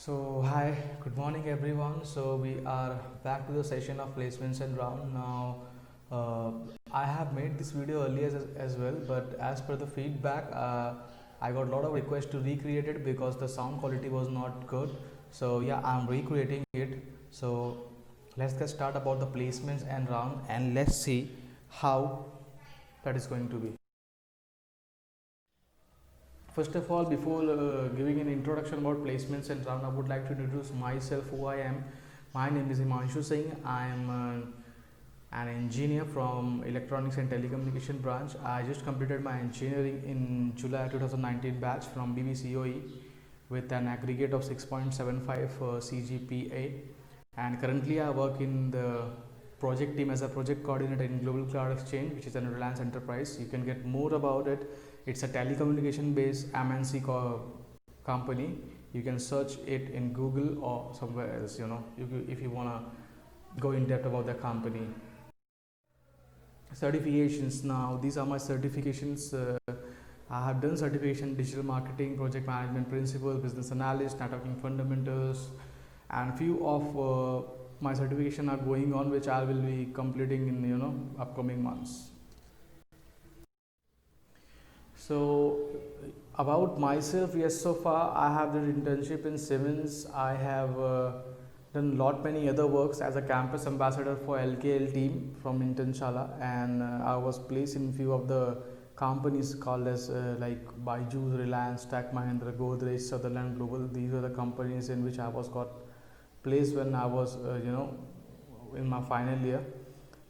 Hi, good morning everyone. So we are back to the session of placements and round. Now, uh, I have made this video earlier as well, but as per the feedback, I got a lot of requests to recreate it because the sound quality was not good. So yeah, I'm recreating it. So let's get start about the placements and round, and let's see how that is going to be. First of all, before giving an introduction about placements and round, I would like to introduce myself, who I am. My name is Himanshu Singh. I am an engineer from Electronics and Telecommunication branch. I just completed my engineering in July 2019 batch from BBCOE with an aggregate of 6.75 CGPA, and currently I work in the project team as a project coordinator in Global Cloud Exchange, which is a Reliance Enterprise. You can get more about it. It's a telecommunication based MNC company. You can search it in Google or somewhere else, if you want to go in depth about the company. Certifications. Now these are my certifications. I have done certification digital marketing, project management principles, business analyst, networking fundamentals, and few of my certification are going on, which I will be completing in upcoming months. So about myself, yes, so far I have done internship in Siemens. I have done lot many other works as a campus ambassador for LKL team from Internshala, and I was placed in few of the companies called as like Byju's, Reliance, Tech Mahindra, Godrej, Sutherland Global. These were the companies in which I was got placed when I was in my final year,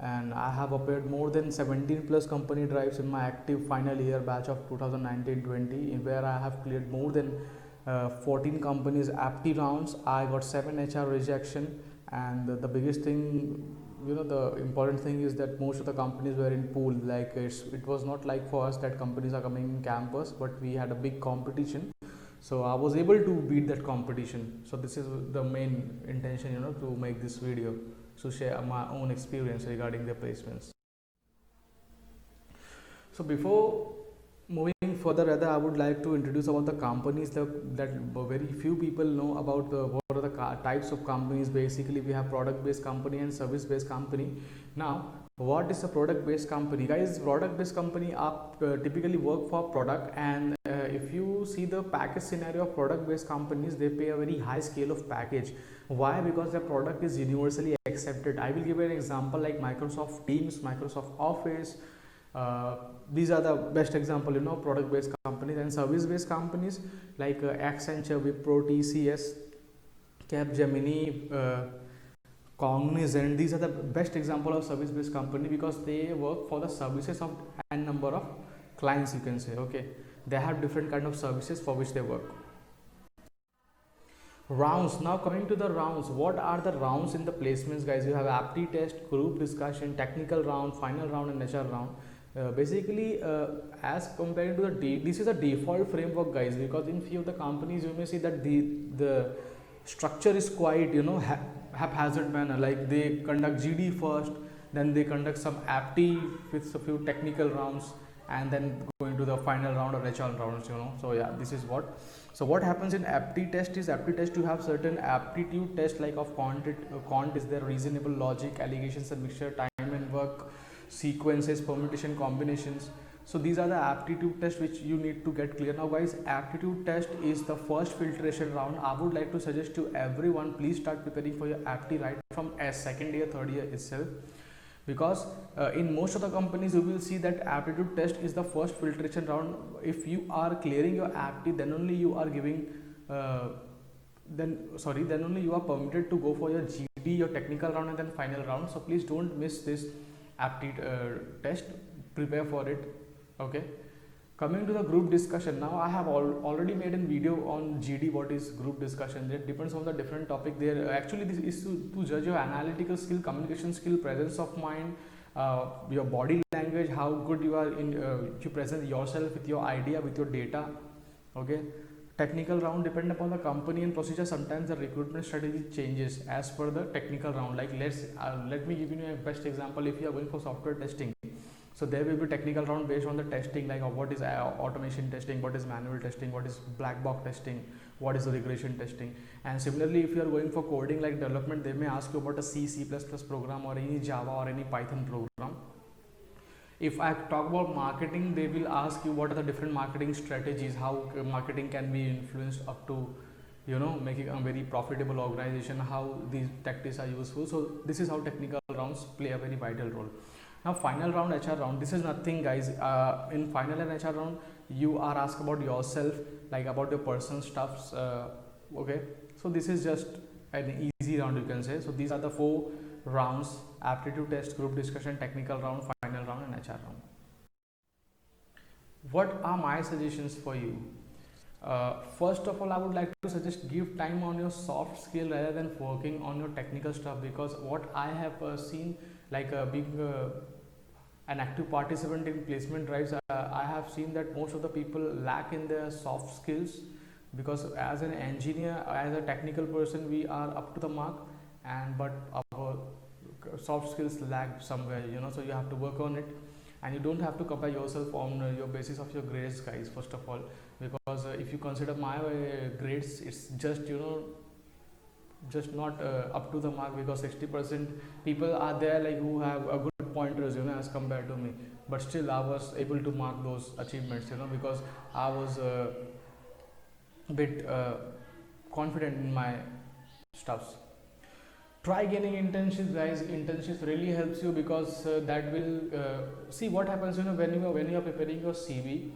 and I have appeared more than 17 plus company drives in my active final year batch of 2019-20, in where I have cleared more than 14 companies apti rounds. I got 7 HR rejection, and the biggest thing, the important thing is that most of the companies were in pool. Like it was not like for us that companies are coming in campus, but we had a big competition. So I was able to beat that competition. So this is the main intention, to make this video, to share my own experience regarding the placements. So before moving further, rather I would like to introduce about the companies that very few people know about. What are the types of companies? Basically, we have product based company and service based company. Now, what is a product based company? Guys, product based company are typically work for product, and if you see the package scenario of product based companies, they pay a very high scale of package. Why? Because their product is universally accepted. I will give you an example like Microsoft Teams, Microsoft Office. These are the best example, product based companies. And service based companies like Accenture, Wipro, TCS, Capgemini, Cognizant. These are the best example of service based company because they work for the services of n number of clients, you can say. Okay, they have different kind of services for which they work. Rounds. Now coming to the rounds, what are the rounds in the placements, guys? You have apti test, group discussion, technical round, final round, and HR round. Basically, as compared to this is a default framework, guys, because in few of the companies you may see that the structure is quite haphazard manner. Like they conduct GD first, then they conduct some apti with a few technical rounds, and then going to the final round or HR rounds. So yeah, this is what. So what happens in apti test is, apti test you have certain aptitude test like of quant is there, reasonable logic, allegations and mixture, time and work, sequences, permutation, combinations. So these are the aptitude tests which you need to get clear. Now guys, aptitude test is the first filtration round. I would like to suggest to everyone, please start preparing for your apti right from second year, third year itself, because in most of the companies you will see that aptitude test is the first filtration round. If you are clearing your apti, then only you are giving then only you are permitted to go for your GD, your technical round, and then final round. So please don't miss this apti test, prepare for it. Okay, coming to the group discussion. Now I have already made a video on GD, what is group discussion. It depends on the different topic there. Actually this is to judge your analytical skill, communication skill, presence of mind, your body language, how good you are in you present yourself with your idea, with your data. Okay, technical round depend upon the company and procedure. Sometimes the recruitment strategy changes as per the technical round. Like let me give you a best example. If you are going for software testing, So there will be technical round based on the testing, like what is automation testing, what is manual testing, what is black box testing, what is the regression testing. And similarly, if you are going for coding like development, they may ask you about a C++ program or any Java or any Python program. If I talk about marketing, they will ask you what are the different marketing strategies, how marketing can be influenced up to, you know, making a very profitable organization, how these tactics are useful. So this is how technical rounds play a very vital role. Now final round, HR round, this is nothing guys. In final and HR round, you are asked about yourself, like about your personal stuffs. Okay, so this is just an easy round, you can say. So these are the 4 rounds: aptitude test, group discussion, technical round, final round and HR round. What are my suggestions for you? First of all, I would like to suggest give time on your soft skill rather than working on your technical stuff, because what I have seen, like being an active participant in placement drives, I have seen that most of the people lack in their soft skills, because as an engineer, as a technical person, we are up to the mark, and but our soft skills lag somewhere, you know. So you have to work on it, and you don't have to compare yourself on your basis of your grades, guys, first of all, because if you consider my grades, it's just, you know, just not up to the mark, because 60% people are there like who have a good pointers, you know, as compared to me, but still I was able to mark those achievements, you know, because I was a bit confident in my stuffs. Try gaining internships, guys. Internships really helps you, because that will see what happens, you know, when you are preparing your CV,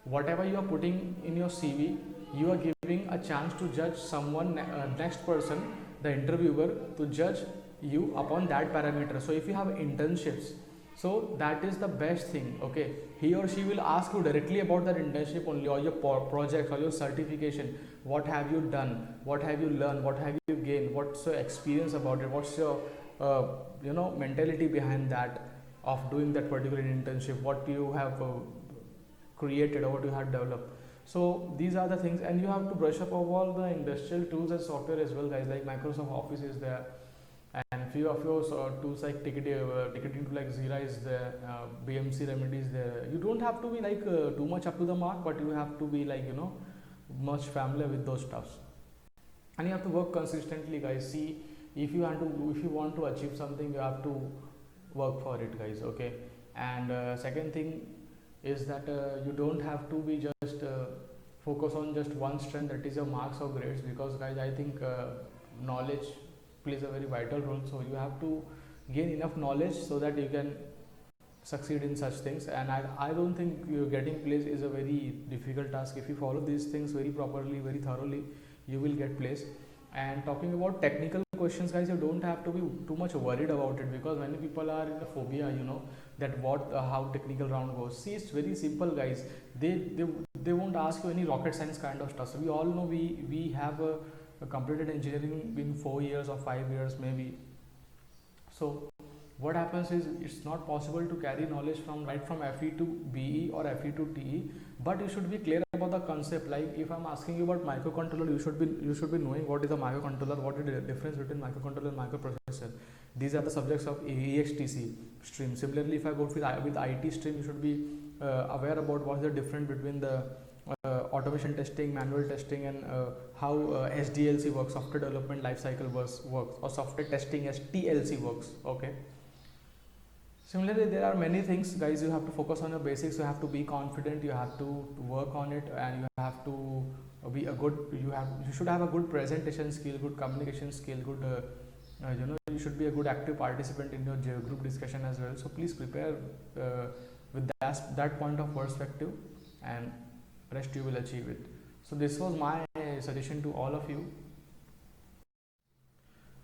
whatever you are putting in your CV, you are giving a chance to judge someone, next person, the interviewer, to judge you upon that parameter. So if you have internships, so that is the best thing. Okay, he or she will ask you directly about that internship only, or your project or your certification. What have you done? What have you learned? What have you gained? What's your experience about it? What's your you know, mentality behind that, of doing that particular internship? What you have created or what you have developed. So these are the things, and you have to brush up over all the industrial tools and software as well, guys. Like Microsoft Office is there, and few of your tools like ticketing tool like Jira is there, BMC Remedy is there. You don't have to be like too much up to the mark, but you have to be like, you know, much familiar with those stuffs, and you have to work consistently, guys. See, if you want to achieve something, you have to work for it, guys. Okay, and second thing is that you don't have to be just focus on just one strength, that is your marks or grades, because guys, I think knowledge plays a very vital role. So you have to gain enough knowledge so that you can succeed in such things, and I don't think getting placed is a very difficult task. If you follow these things very properly, very thoroughly, you will get placed. And talking about technical questions, guys, you don't have to be too much worried about it, because many people are in a phobia, you know, that how technical round goes. See, it's very simple, guys. They won't ask you any rocket science kind of stuff. So we all know we have a completed engineering in 4 years or 5 years maybe. So what happens is, it's not possible to carry knowledge from FE to BE or FE to TE, but you should be clear about the concept. Like if I'm asking you about microcontroller, you should be knowing what is a microcontroller, what is the difference between microcontroller and microprocessor. These are the subjects of EXTC stream. Similarly, if I go with IT stream, you should be aware about what is the difference between the automation testing, manual testing, and how SDLC works, software development lifecycle works, or software testing as TLC works. Okay. Similarly, there are many things, guys. You have to focus on your basics. You have to be confident. You have to work on it, and you have to be a good. You should have a good presentation skill, good communication skill, good. You know, you should be a good active participant in your group discussion as well. So please prepare with that point of perspective, and rest you will achieve it. So this was my suggestion to all of you.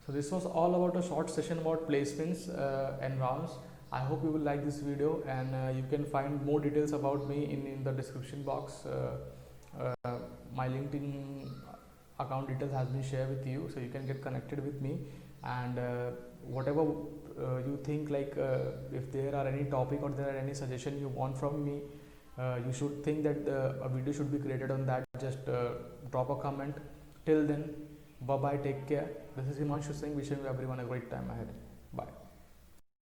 So this was all about a short session about placements and rounds. I hope you will like this video, and you can find more details about me in the description box. My LinkedIn account details has been shared with you, so you can get connected with me, and whatever you think, like if there are any topic or there are any suggestion you want from me, you should think that a video should be created on that, just drop a comment. Till then, bye bye, take care. This is Himanshu Singh, wishing everyone a great time ahead. Bye.